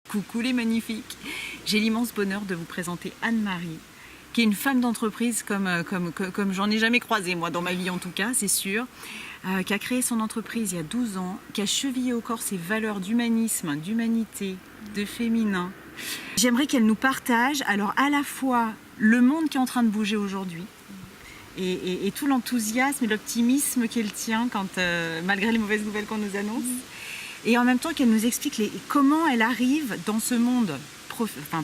Coucou les magnifiques. J'ai l'immense bonheur de vous présenter Anne-Marie, qui est une femme d'entreprise comme j'en ai jamais croisé, moi, dans ma vie en tout cas, c'est sûr, qui a créé son entreprise il y a 12 ans, qui a chevillé au corps ses valeurs d'humanisme, d'humanité, de féminin. J'aimerais qu'elle nous partage alors à la fois le monde qui est en train de bouger aujourd'hui, et tout l'enthousiasme et l'optimisme qu'elle tient malgré les mauvaises nouvelles qu'on nous annonce. Et en même temps qu'elle nous explique comment elle arrive dans ce monde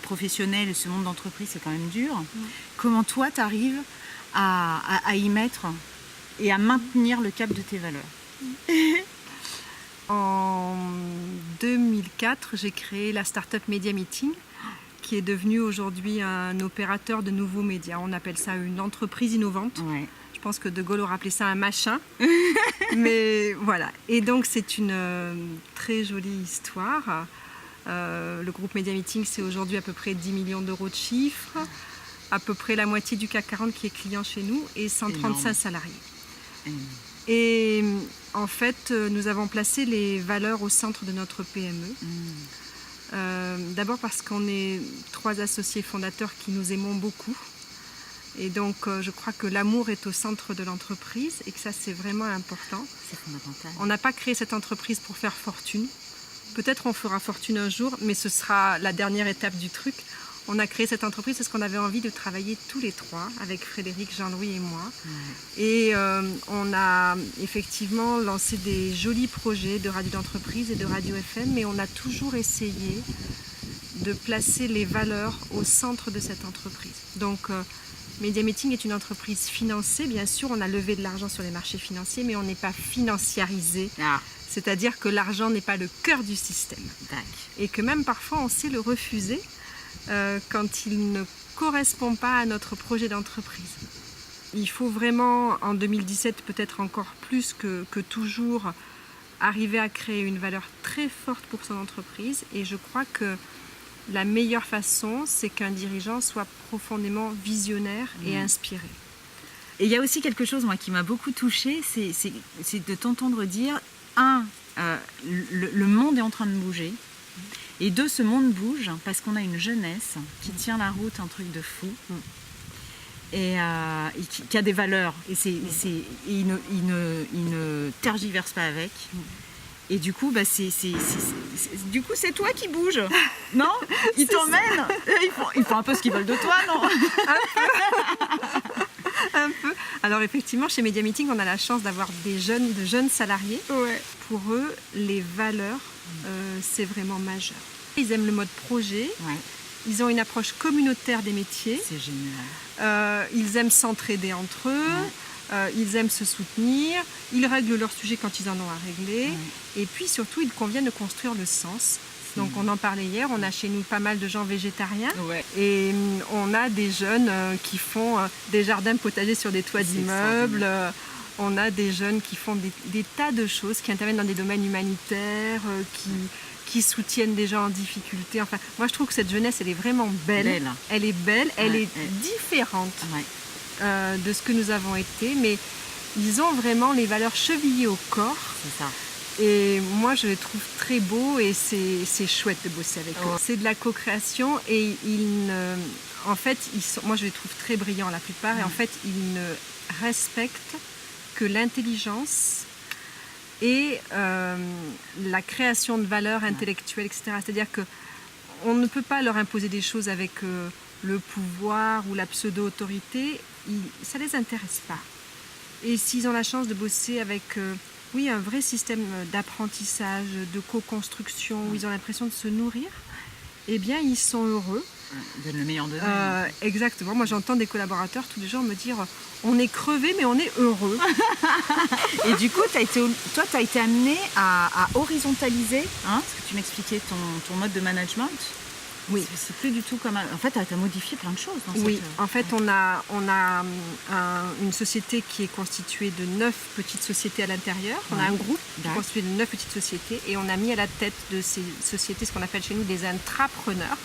professionnel, ce monde d'entreprise, c'est quand même dur. Comment toi, tu arrives à y mettre et à maintenir le cap de tes valeurs. En 2004, j'ai créé la Startup Media Meeting, qui est devenue aujourd'hui un opérateur de nouveaux médias. On appelle ça une entreprise innovante. Ouais. Je pense que De Gaulle aurait appelé ça un machin. Mais voilà. Et donc, c'est une très jolie histoire. Le groupe Media Meeting, c'est aujourd'hui à peu près 10 millions d'euros de chiffre, à peu près la moitié du CAC 40 qui est client chez nous et 135 salariés. Et en fait, nous avons placé les valeurs au centre de notre PME. D'abord parce qu'on est 3 associés fondateurs qui nous aimons beaucoup. Et donc, je crois que l'amour est au centre de l'entreprise et que ça, c'est vraiment important. C'est fondamental. On n'a pas créé cette entreprise pour faire fortune. Peut-être on fera fortune un jour, mais ce sera la dernière étape du truc. On a créé cette entreprise parce qu'on avait envie de travailler tous les 3, avec Frédéric, Jean-Louis et moi. Et on a effectivement lancé des jolis projets de radio d'entreprise et de radio FM, mais on a toujours essayé de placer les valeurs au centre de cette entreprise. Donc, Media Meeting est une entreprise financée, bien sûr, on a levé de l'argent sur les marchés financiers, mais on n'est pas financiarisé. C'est-à-dire que l'argent n'est pas le cœur du système. Et que même parfois on sait le refuser quand il ne correspond pas à notre projet d'entreprise. Il faut vraiment, en 2017, peut-être encore plus que toujours, arriver à créer une valeur très forte pour son entreprise. Et je crois que la meilleure façon, c'est qu'un dirigeant soit profondément visionnaire et inspiré. Et il y a aussi quelque chose moi, qui m'a beaucoup touchée, c'est de t'entendre dire, le monde est en train de bouger, et 2, ce monde bouge parce qu'on a une jeunesse qui tient la route, un truc de fou, et qui a des valeurs, et il ne tergiverse pas avec. Et du coup, c'est toi qui bouges, non? Ils t'emmènent, ils font un peu ce qu'ils veulent de toi, non? Un peu. Alors effectivement, chez Media Meeting, on a la chance d'avoir de jeunes salariés. Ouais. Pour eux, les valeurs, c'est vraiment majeur. Ils aiment le mode projet. Ouais. Ils ont une approche communautaire des métiers. C'est génial. Ils aiment s'entraider entre eux. Ouais. Ils aiment se soutenir. Ils règlent leurs sujets quand ils en ont à régler. Ouais. Et puis surtout, il convient de construire le sens. Donc on en parlait hier, on a chez nous pas mal de gens végétariens. Ouais. Et on a des jeunes qui font des jardins potagers sur des toits d'immeubles. On a des jeunes qui font des tas de choses, qui interviennent dans des domaines humanitaires, qui soutiennent des gens en difficulté. Enfin, moi je trouve que cette jeunesse, elle est vraiment belle. Elle est belle, elle est différente de ce que nous avons été, mais ils ont vraiment les valeurs chevillées au corps. C'est ça. Et moi, je les trouve très beaux et c'est chouette de bosser avec eux. C'est de la co-création et moi, je les trouve très brillants la plupart. Et en fait, ils ne respectent que l'intelligence et la création de valeurs intellectuelles, etc. C'est-à-dire qu'on ne peut pas leur imposer des choses avec le pouvoir ou la pseudo-autorité. Ça ne les intéresse pas. Et s'ils ont la chance de bosser avec... un vrai système d'apprentissage, de co-construction, où ils ont l'impression de se nourrir, eh bien, ils sont heureux. Donne le meilleur d'eux. Exactement. Moi, j'entends des collaborateurs tous les jours me dire « on est crevé, mais on est heureux ». Et du coup, toi, tu as été amené à horizontaliser, parce que tu m'expliquais ton mode de management. Oui. C'est plus du tout comme... En fait, tu as modifié plein de choses. En fait, on a une société qui est constituée de 9 petites sociétés à l'intérieur. On a un groupe qui est constitué de 9 petites sociétés et on a mis à la tête de ces sociétés ce qu'on appelle chez nous des intrapreneurs.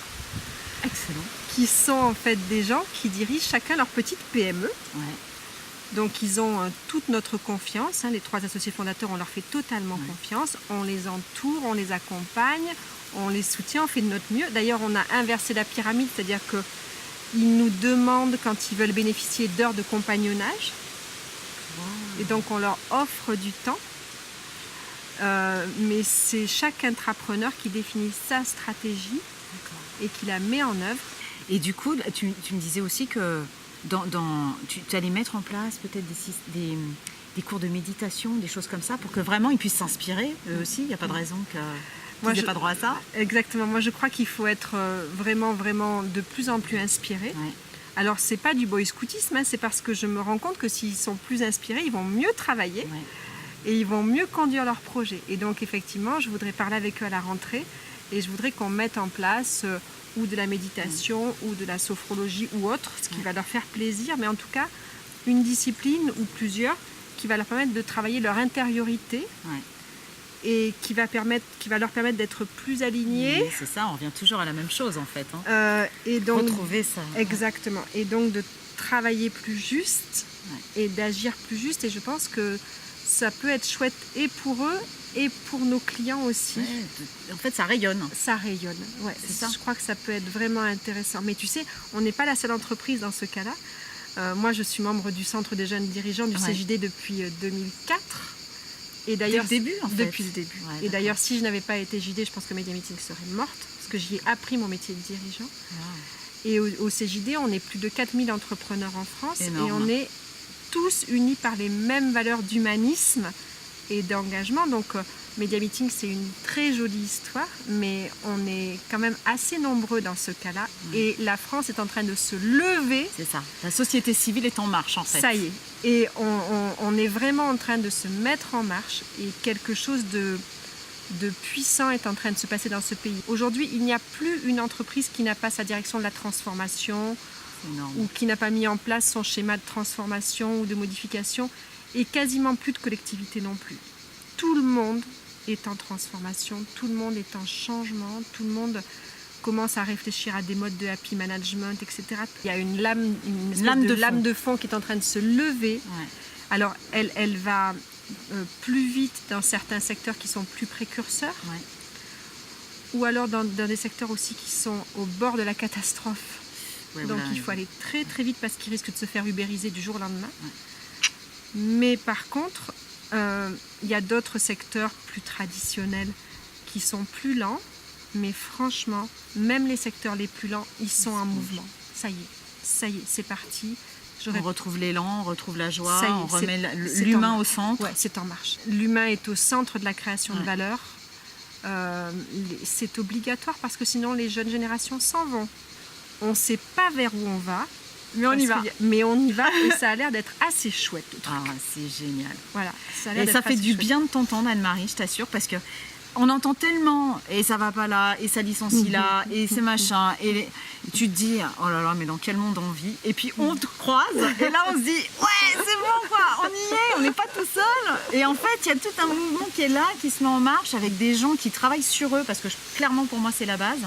Excellent. Qui sont en fait des gens qui dirigent chacun leur petite PME. Ouais. Donc ils ont toute notre confiance. Les 3 associés fondateurs, on leur fait totalement confiance. On les entoure, on les accompagne. on les soutient, on fait de notre mieux. D'ailleurs, on a inversé la pyramide, c'est-à-dire qu'ils nous demandent quand ils veulent bénéficier d'heures de compagnonnage. Et donc, on leur offre du temps. Mais c'est chaque intrapreneur qui définit sa stratégie et qui la met en œuvre. Et du coup, tu me disais aussi que tu allais mettre en place peut-être des cours de méditation, des choses comme ça, pour que vraiment ils puissent s'inspirer, eux aussi. Il n'y a pas de raison qu'ils n'aient pas droit à ça. Exactement. Moi, je crois qu'il faut être vraiment, vraiment de plus en plus inspiré. Ouais. Alors, c'est pas du boy scoutisme, hein, c'est parce que je me rends compte que s'ils sont plus inspirés, ils vont mieux travailler. Ouais. Et ils vont mieux conduire leur projet. Et donc, effectivement, je voudrais parler avec eux à la rentrée et je voudrais qu'on mette en place ou de la méditation ou de la sophrologie ou autre, ce qui va leur faire plaisir, mais en tout cas, une discipline ou plusieurs qui va leur permettre de travailler leur intériorité et qui va leur permettre d'être plus alignés. Oui, c'est ça, on revient toujours à la même chose en fait. Hein. Et donc, retrouver ça. Exactement. Et donc, de travailler plus juste et d'agir plus juste. Et je pense que ça peut être chouette et pour eux et pour nos clients aussi. En fait, ça rayonne. Ça rayonne, ouais. C'est ça. Je crois que ça peut être vraiment intéressant. Mais tu sais, on n'est pas la seule entreprise dans ce cas-là. Moi, je suis membre du Centre des jeunes dirigeants du CJD depuis 2004. Et d'ailleurs, depuis le début, en fait. Depuis le début. Ouais, et d'ailleurs, si je n'avais pas été JD, je pense que Media Meeting serait morte, parce que j'y ai appris mon métier de dirigeant. Wow. Et au CJD, on est plus de 4000 entrepreneurs en France. Énorme. Et on est tous unis par les mêmes valeurs d'humanisme et d'engagement. Donc, Media Meeting, c'est une très jolie histoire, mais on est quand même assez nombreux dans ce cas-là. Et la France est en train de se lever. C'est ça. La société civile est en marche, en fait. Ça y est. Et on est vraiment en train de se mettre en marche. Et quelque chose de puissant est en train de se passer dans ce pays. Aujourd'hui, il n'y a plus une entreprise qui n'a pas sa direction de la transformation ou qui n'a pas mis en place son schéma de transformation ou de modification, et quasiment plus de collectivité non plus. Tout le monde est en transformation, tout le monde est en changement, tout le monde commence à réfléchir à des modes de happy management, etc. Il y a une lame de fond qui est en train de se lever. Ouais. Alors, elle va plus vite dans certains secteurs qui sont plus précurseurs, ou alors dans des secteurs aussi qui sont au bord de la catastrophe. Ouais, donc il faut aller très très vite parce qu'ils risquent de se faire ubériser du jour au lendemain. Ouais. Mais par contre, il y a d'autres secteurs plus traditionnels qui sont plus lents, mais franchement, même les secteurs les plus lents, ils sont en mouvement. Ça y est, c'est parti. On retrouve l'élan, on retrouve la joie, on remet l'humain au centre. Oui, c'est en marche. L'humain est au centre de la création de valeur. C'est obligatoire parce que sinon les jeunes générations s'en vont. On ne sait pas vers où on va, mais on y va. Mais on y va et ça a l'air d'être assez chouette. C'est génial. Voilà, et ça fait du bien de t'entendre, Anne-Marie, je t'assure, parce que on entend tellement, et ça va pas là, et ça licencie là, et c'est machin, et tu te dis, oh là là, mais dans quel monde on vit? Et puis on te croise, et là on se dit, ouais, c'est bon quoi, on y est, on n'est pas tout seul. Et en fait, il y a tout un mouvement qui est là, qui se met en marche, avec des gens qui travaillent sur eux, parce que clairement pour moi c'est la base.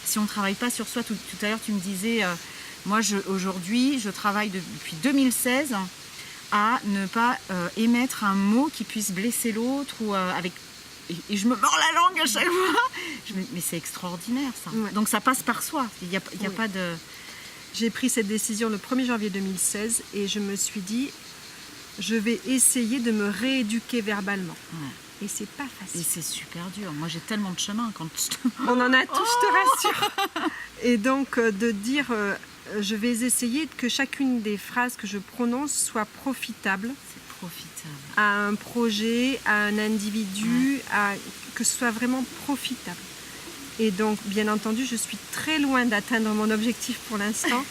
Si on ne travaille pas sur soi, tout à l'heure tu me disais, moi aujourd'hui je travaille depuis 2016 à ne pas émettre un mot qui puisse blesser l'autre ou avec... Et je me mords la langue à chaque fois. Mais c'est extraordinaire ça. Ouais. Donc ça passe par soi. Il y a pas de... J'ai pris cette décision le 1er janvier 2016 et je me suis dit, je vais essayer de me rééduquer verbalement. Ouais. Et c'est pas facile. Et c'est super dur. Moi j'ai tellement de chemin quand On en a tous, je te rassure. Et donc de dire, je vais essayer que chacune des phrases que je prononce soit profitable. À un projet, à un individu, que ce soit vraiment profitable. Et donc, bien entendu, je suis très loin d'atteindre mon objectif pour l'instant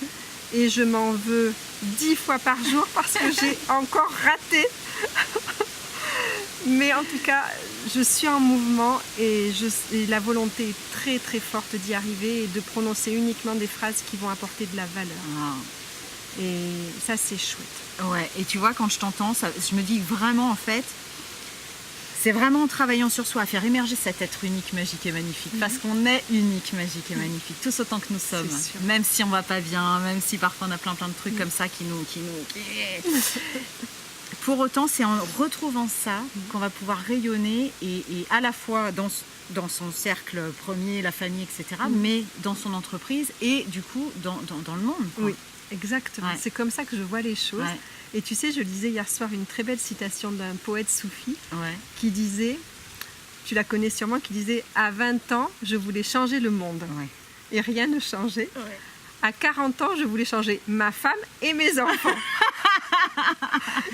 et je m'en veux 10 fois par jour parce que j'ai encore raté. Mais en tout cas, je suis en mouvement et la volonté est très très forte d'y arriver et de prononcer uniquement des phrases qui vont apporter de la valeur. Et ça, c'est chouette. Ouais, et tu vois, quand je t'entends, je me dis vraiment, en fait, c'est vraiment en travaillant sur soi, à faire émerger cet être unique, magique et magnifique. Parce qu'on est unique, magique et magnifique, tous autant que nous sommes. Même si on va pas bien, même si parfois on a plein de trucs comme ça qui nous... Pour autant, c'est en retrouvant ça qu'on va pouvoir rayonner et à la fois dans son cercle premier, la famille, etc., mais dans son entreprise et du coup dans le monde. Quoi. Oui, exactement. Ouais. C'est comme ça que je vois les choses. Ouais. Et tu sais, je lisais hier soir une très belle citation d'un poète soufi Ouais. qui disait, tu la connais sûrement, qui disait « À 20 ans, je voulais changer le monde. Ouais. Et rien ne changeait. Ouais. À 40 ans, je voulais changer ma femme et mes enfants.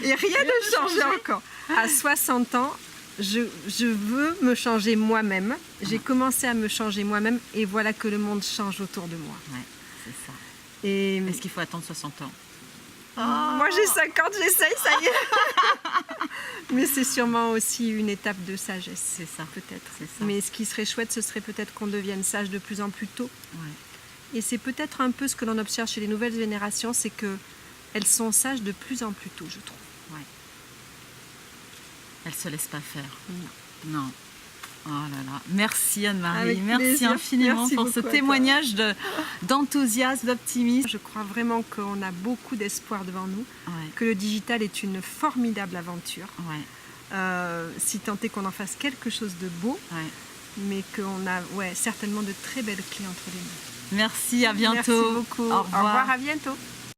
Et rien ne changeait encore. À 60 ans, je veux me changer moi-même. J'ai commencé à me changer moi-même et voilà que le monde change autour de moi. Ouais, c'est ça. Et Est-ce qu'il faut attendre 60 ans? moi j'ai 50, j'essaye, ça y est. Mais c'est sûrement aussi une étape de sagesse. C'est ça. Peut-être. C'est ça. Mais ce qui serait chouette, ce serait peut-être qu'on devienne sage de plus en plus tôt. Ouais. Et c'est peut-être un peu ce que l'on observe chez les nouvelles générations, c'est qu'elles sont sages de plus en plus tôt, je trouve. Ouais. Elle se laisse pas faire. Non. Non. Oh là là. Merci Anne-Marie. Avec Merci plaisir. infiniment Merci pour beaucoup ce à toi. témoignage d'enthousiasme, d'optimisme. Je crois vraiment qu'on a beaucoup d'espoir devant nous, Ouais. que le digital est une formidable aventure, Ouais. si tant est qu'on en fasse quelque chose de beau, Ouais. mais qu'on a certainement de très belles clés entre les mains. Merci, à bientôt. Merci beaucoup. Au revoir. À bientôt.